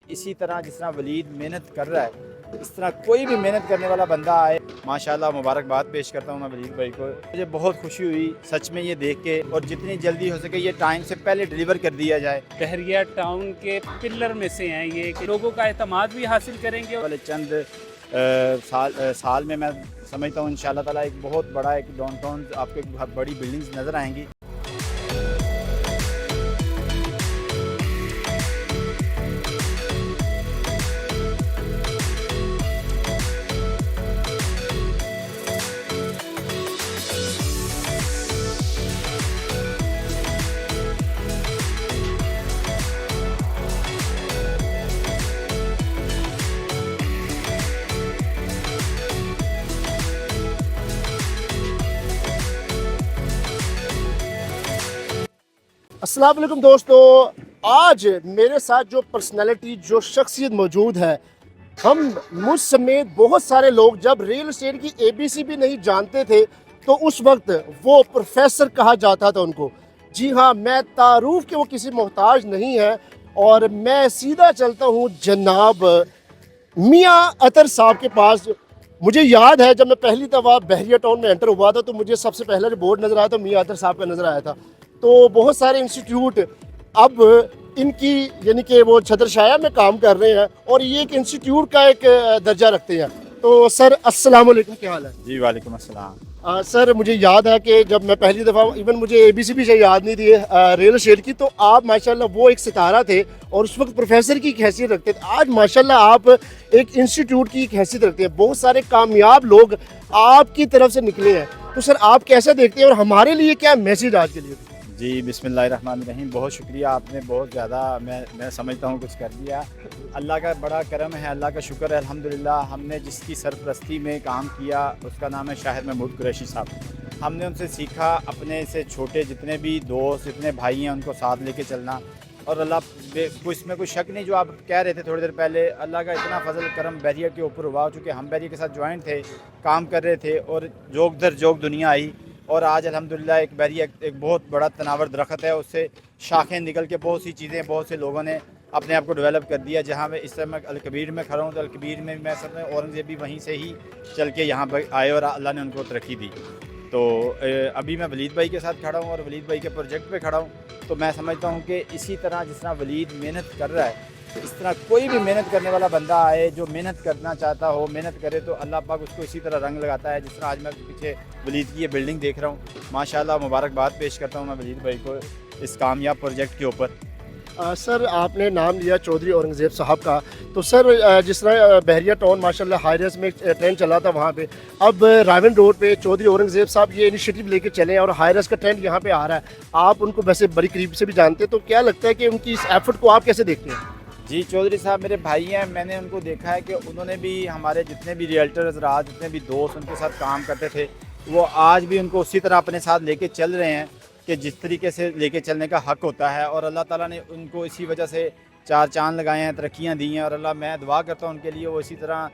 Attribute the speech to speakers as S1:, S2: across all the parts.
S1: इसी तरह जिस तरह वलीद मेहनत कर रहा है, इस तरह कोई भी मेहनत करने वाला बंदा आए, माशाल्लाह मुबारकबाद पेश करता हूँ मैं वलीद भाई को। मुझे बहुत खुशी हुई सच में ये देख के, और जितनी जल्दी हो सके ये टाइम से पहले डिलीवर कर दिया जाए।
S2: बहरिया टाउन के पिलर में से हैं ये, कि लोगों का एतमाद भी हासिल करेंगे।
S1: वाले चंद साल में मैं समझता हूँ इंशाल्लाह ताला एक बहुत बड़ा एक डाउनटाउन आपको एक बहुत बड़ी बिल्डिंग्स नज़र आएंगी।
S3: अस्सलाम वालेकुम दोस्तों, आज मेरे साथ जो पर्सनालिटी जो शख्सियत मौजूद है, हम मुझ समेत बहुत सारे लोग जब रियल एस्टेट की एबीसी भी नहीं जानते थे तो उस वक्त वो प्रोफेसर कहा जाता था उनको। जी हाँ, मैं तारुफ के वो किसी मोहताज नहीं है और मैं सीधा चलता हूँ जनाब मियाँ अतर साहब के पास। मुझे याद है जब मैं पहली दफ़ा बहरिया टाउन में एंटर हुआ था तो मुझे सबसे पहला जो बोर्ड नज़र आया था मियाँ अतर साहब का नज़र आया था। तो बहुत सारे इंस्टीट्यूट अब इनकी यानी कि वो छत्रछाया में काम कर रहे हैं और ये एक इंस्टीट्यूट का एक दर्जा रखते हैं। तो सर अस्सलाम वालेकुम, क्या हाल है?
S1: जी वालेकुम अस्सलाम।
S3: सर मुझे याद है कि जब मैं पहली दफ़ा, इवन मुझे एबीसी भी शायद याद नहीं थी रियल एस्टेट की, तो आप माशाल्लाह वो एक सितारा थे और उस वक्त प्रोफेसर की एक हैसियत रखते थे। आज माशाल्लाह आप एक इंस्टीट्यूट की एक हैसियत रखते हैं। बहुत सारे कामयाब लोग आपकी तरफ से निकले हैं, तो सर आप कैसे देखते हैं और हमारे लिए क्या मैसेज आज के लिए?
S1: जी बिस्मिल्लाहिर्रहमानिर्रहीम, बहुत शुक्रिया, आपने बहुत ज़्यादा मैं समझता हूँ कुछ कर दिया। अल्लाह का बड़ा करम है, अल्लाह का शुक्र है अल्हम्दुलिल्लाह। हमने जिसकी सरपरस्ती में काम किया उसका नाम है शाहिद महमूद कुरैशी साहब। हमने उनसे सीखा अपने से छोटे जितने भी दोस्त जितने भाई हैं उनको साथ लेके चलना, और अल्लाह इसमें कोई शक नहीं, जो आप कह रहे थे थोड़ी देर पहले, अल्लाह का इतना फजल करम बहरिया के ऊपर हुआ, चूँकि हम बहरिया के साथ ज्वाइंट थे, काम कर रहे थे, और जोक दर जोक दुनिया आई और आज अल्हम्दुलिल्लाह एक बहरिया एक बहुत बड़ा तनावर दरख्त है, उससे शाखें निकल के बहुत सी चीज़ें बहुत से लोगों ने अपने आप को डेवलप कर दिया। जहाँ मैं इस समय मैं अलकबीर में खड़ा हूँ तो अलकबीर में मैं सब में औरंगज़ेब भी वहीं से ही चल के यहाँ पर आए और अल्लाह ने उनको तरक्की दी। तो अभी मैं वलीद भाई के साथ खड़ा हूँ और वलीद भाई के प्रोजेक्ट पे खड़ा हूँ। तो मैं समझता हूँ कि इसी तरह जिस तरह वलीद मेहनत कर रहा है, तो इस तरह कोई भी मेहनत करने वाला बंदा आए जो मेहनत करना चाहता हो, मेहनत करे, तो अल्लाह पाक उसको इसी तरह रंग लगाता है। जिस तरह आज मैं पीछे वलीद की ये बिल्डिंग देख रहा हूँ, माशाल्लाह मुबारकबाद पेश करता हूँ मैं वलीद भाई को इस कामयाब प्रोजेक्ट के ऊपर।
S3: सर आपने नाम लिया चौधरी औरंगज़ेब साहब का, तो सर जिस तरह बहरिया टाउन माशाल्लाह हाईरेस में ट्रेंड चला था वहाँ पे, अब रावन रोड पे चौधरी औरंगज़ेब साहब ये इनिशिएटिव लेके चले हैं और हाईरेस का ट्रेंड यहाँ पे आ रहा है। आप उनको वैसे बड़ी करीब से भी जानते हैं, तो क्या लगता है कि उनकी इस एफर्ट को आप कैसे देखते हैं?
S1: जी, चौधरी साहब मेरे भाई हैं, मैंने उनको देखा है कि उन्होंने भी हमारे जितने भी रियल्टर्स रहा, जितने भी दोस्त उनके साथ काम करते थे, वो आज भी उनको उसी तरह अपने साथ लेके चल रहे हैं कि जिस तरीके से लेके चलने का हक़ होता है। और अल्लाह ताला ने उनको इसी वजह से चार चांद लगाए हैं, तरक्कियाँ दी हैं, और अल्लाह मैं दुआ करता हूँ उनके लिए वो इसी तरह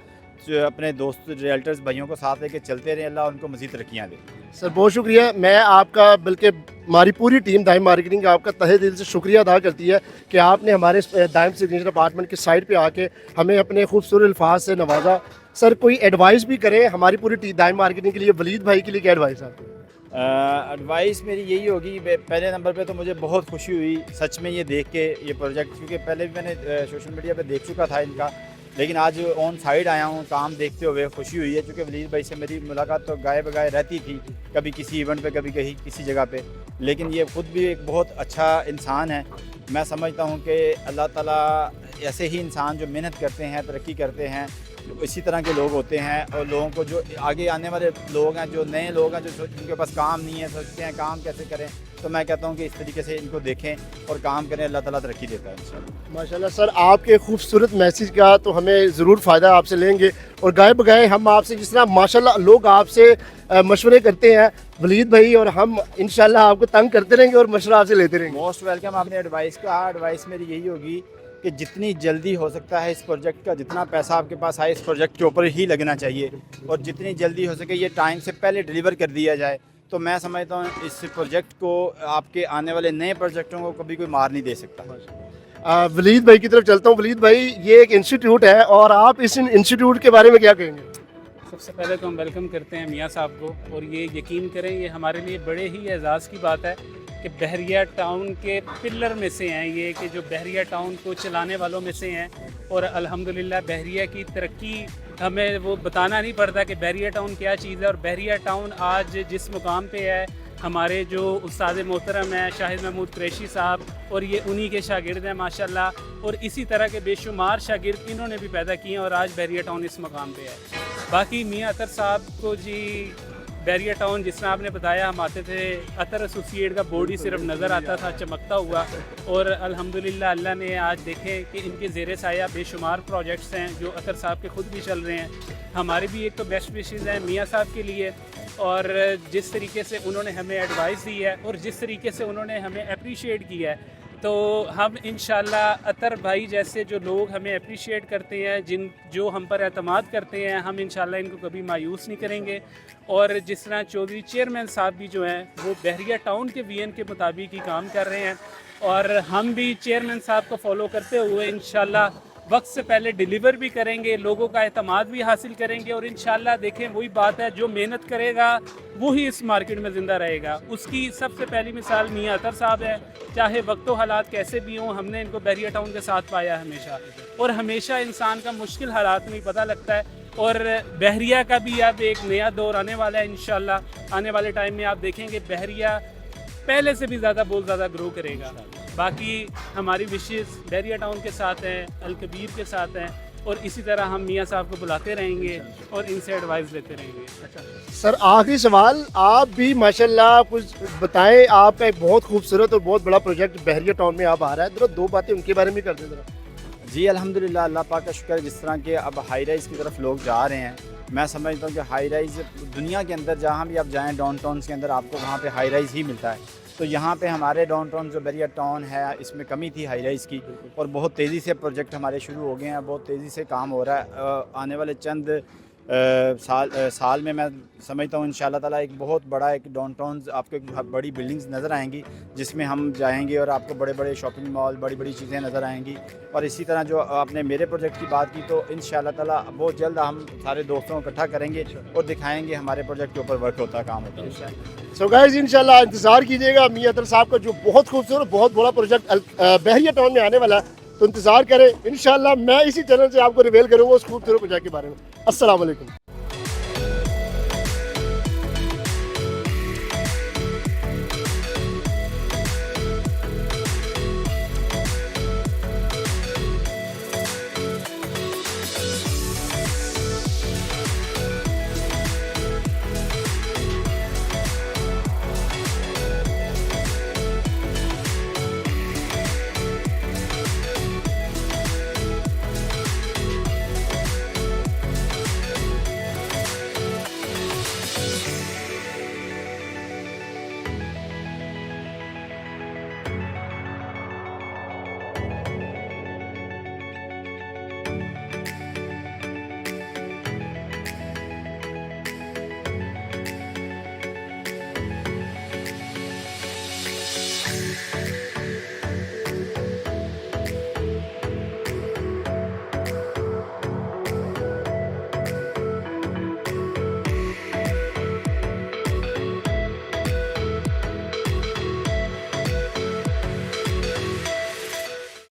S1: जो अपने दोस्त रियल्टर्स भाइयों को साथ लेके चलते रहे, अल्लाह उनको मज़ीद तरक्कियाँ दे।
S3: सर बहुत शुक्रिया, मैं आपका बल्कि हमारी पूरी टीम दाइम मार्केटिंग आपका तहे दिल से शुक्रिया अदा करती है कि आपने हमारे दाइम सिग्नेचर अपार्टमेंट की साइड पे आके हमें अपने खूबसूरत अल्फाज से नवाजा। सर कोई एडवाइस भी करें हमारी पूरी दाइम मार्केटिंग के लिए, वलीद भाई के लिए क्या एडवाइस है?
S1: एडवाइस मेरी यही होगी, पहले नंबर पे तो मुझे बहुत खुशी हुई सच में ये देख के ये प्रोजेक्ट, क्योंकि पहले भी मैंने सोशल मीडिया पे देख चुका था इनका, लेकिन आज ऑन साइड आया हूँ काम देखते हुए खुशी हुई है। क्योंकि वलीद भाई से मेरी मुलाकात तो गाए बगाए रहती थी, कभी किसी इवेंट पे, कभी कहीं किसी जगह पे, लेकिन ये ख़ुद भी एक बहुत अच्छा इंसान है। मैं समझता हूँ कि अल्लाह ताला ऐसे ही इंसान जो मेहनत करते हैं, तरक्की करते हैं, इसी तरह के लोग होते हैं। और लोगों को जो आगे आने वाले लोग हैं, जो नए लोग हैं, जो जिनके पास काम नहीं है, सोचते हैं काम कैसे करें, तो मैं कहता हूँ कि इस तरीके से इनको देखें और काम करें, अल्लाह ताला तरक्की देता है इंशाल्लाह।
S3: माशाल्लाह सर, आपके खूबसूरत मैसेज का तो हमें ज़रूर फ़ायदा आपसे लेंगे और गाए बगाए हम आपसे, जिस तरह माशाल्लाह लोग आपसे मशवरे करते हैं वलीद भाई, और हम इंशाल्लाह आपको तंग करते रहेंगे और मशवरा आपसे लेते रहेंगे।
S1: Most welcome. आपने एडवाइस कहा, एडवाइस मेरी यही होगी कि जितनी जल्दी हो सकता है इस प्रोजेक्ट का, जितना पैसा आपके पास आए इस प्रोजेक्ट के ऊपर ही लगना चाहिए, और जितनी जल्दी हो सके ये टाइम से पहले डिलीवर कर दिया जाए, तो मैं समझता हूँ इस प्रोजेक्ट को, आपके आने वाले नए प्रोजेक्टों को कभी कोई मार नहीं दे सकता।
S3: वलीद भाई की तरफ चलता हूँ। वलीद भाई, ये एक इंस्टीट्यूट है और आप इस इंस्टीट्यूट के बारे में क्या कहेंगे?
S2: सबसे पहले तो हम वेलकम करते हैं मियाँ साहब को, और ये यकीन करें ये हमारे लिए बड़े ही एजाज़ की बात है कि बहरिया टाउन के पिलर में से हैं ये, कि जो बहरिया टाउन को चलाने वालों में से हैं। और अल्हम्दुलिल्लाह बहरिया की तरक्की हमें वो बताना नहीं पड़ता कि बहरिया टाउन क्या चीज़ है। और बहरिया टाउन आज जिस मुकाम पे है, हमारे जो उस्ताद मोहतरम हैं शाहिद महमूद कुरैशी साहब, और ये उन्हीं के शागिर्द हैं माशाल्लाह, और इसी तरह के बेशुमार शागिर्द इन्होंने भी पैदा किए हैं और आज बहरिया टाउन इस मुकाम पे है। बाकी मियाँ अतर साहब को जी, बहरिया टाउन जिस तरह आपने बताया, हम आते थे, अतर एसोसिएट का बोर्ड ही सिर्फ नज़र आता था चमकता हुआ, और अल्हम्दुलिल्लाह अल्लाह ने आज देखे कि इनके ज़ेरे साया बेशुमार प्रोजेक्ट्स हैं जो अतर साहब के ख़ुद भी चल रहे हैं। हमारे भी एक तो बेस्ट विशेज़ हैं मियाँ साहब के लिए, और जिस तरीके से उन्होंने हमें एडवाइस दी है और जिस तरीके से उन्होंने हमें अप्रिशिएट किया है, तो हम इंशाल्लाह अतर भाई जैसे जो लोग हमें अप्रिशिएट करते हैं, जो हम पर एतमाद करते हैं, हम इंशाल्लाह इनको कभी मायूस नहीं करेंगे। और जिस तरह चौधरी चेयरमैन साहब भी जो हैं वो बहरिया टाउन के वीएन के मुताबिक ही काम कर रहे हैं, और हम भी चेयरमैन साहब को फॉलो करते हुए इंशाल्लाह वक्त से पहले डिलीवर भी करेंगे, लोगों का एतमाद भी हासिल करेंगे, और इंशाल्लाह देखें वही बात है, जो मेहनत करेगा वही इस मार्केट में ज़िंदा रहेगा। उसकी सबसे पहली मिसाल मियाँ अतर साहब है। चाहे वक्त व हालात कैसे भी हों, हमने इनको बहरिया टाउन के साथ पाया हमेशा, और हमेशा इंसान का मुश्किल हालात में पता लगता है। और बहरिया का भी अब एक नया दौर आने वाला है इंशाल्लाह। आने वाले टाइम में आप देखेंगे बहरिया पहले से भी ज़्यादा बहुत ज़्यादा ग्रो करेगा। बाकी हमारी विशेज़ बहरिया टाउन के साथ हैं, अलकबीर के साथ हैं, और इसी तरह हम मियाँ साहब को बुलाते रहेंगे और इनसे एडवाइस लेते रहेंगे।
S3: सर, आखिरी सवाल, आप भी माशाल्लाह कुछ बताएं। आपका एक बहुत खूबसूरत और बहुत बड़ा प्रोजेक्ट बहरिया टाउन में आप आ रहा है, जरा दो बातें उनके बारे में कर दें जरा।
S1: जी अल्हम्दुलिल्लाह, अल्लाह पाक का शुक्र है। जिस तरह के अब हाई राइज़ की तरफ लोग जा रहे हैं, मैं समझता हूँ कि हाई राइज़ दुनिया के अंदर जहाँ भी आप जाएँ, डाउन टाउन्स के अंदर आपको वहाँ पे हाई राइज़ ही मिलता है। तो यहाँ पे हमारे डाउन टाउन जो बहरिया टाउन है, इसमें कमी थी हाई राइज़ की, और बहुत तेज़ी से प्रोजेक्ट हमारे शुरू हो गए हैं, बहुत तेज़ी से काम हो रहा है। आने वाले चंद साल में मैं समझता हूँ इंशाल्लाह ताला एक बहुत बड़ा एक डाउन टाउन आपको एक बड़ी बिल्डिंग्स नज़र आएंगी, जिसमें हम जाएंगे और आपको बड़े बड़े शॉपिंग मॉल, बड़ी बड़ी चीज़ें नज़र आएंगी। और इसी तरह जो आपने मेरे प्रोजेक्ट की बात की, तो इंशाल्लाह ताला बहुत जल्द हम सारे दोस्तों को इकट्ठा करेंगे और दिखाएंगे हमारे प्रोजेक्ट के ऊपर वर्क होता है, काम होता है।
S3: सो गाइस, इंशाल्लाह इंतज़ार कीजिएगा मियाँ अतर साहब का जो बहुत खूबसूरत बहुत बड़ा प्रोजेक्ट बहरिया टाउन में आने वाला है, तो इंतज़ार करें। इंशाल्लाह मैं इसी चैनल से आपको रिवील करूँगा उस खूबसूरत प्रोजेक्ट के बारे में। अस्सलाम वालेकुम।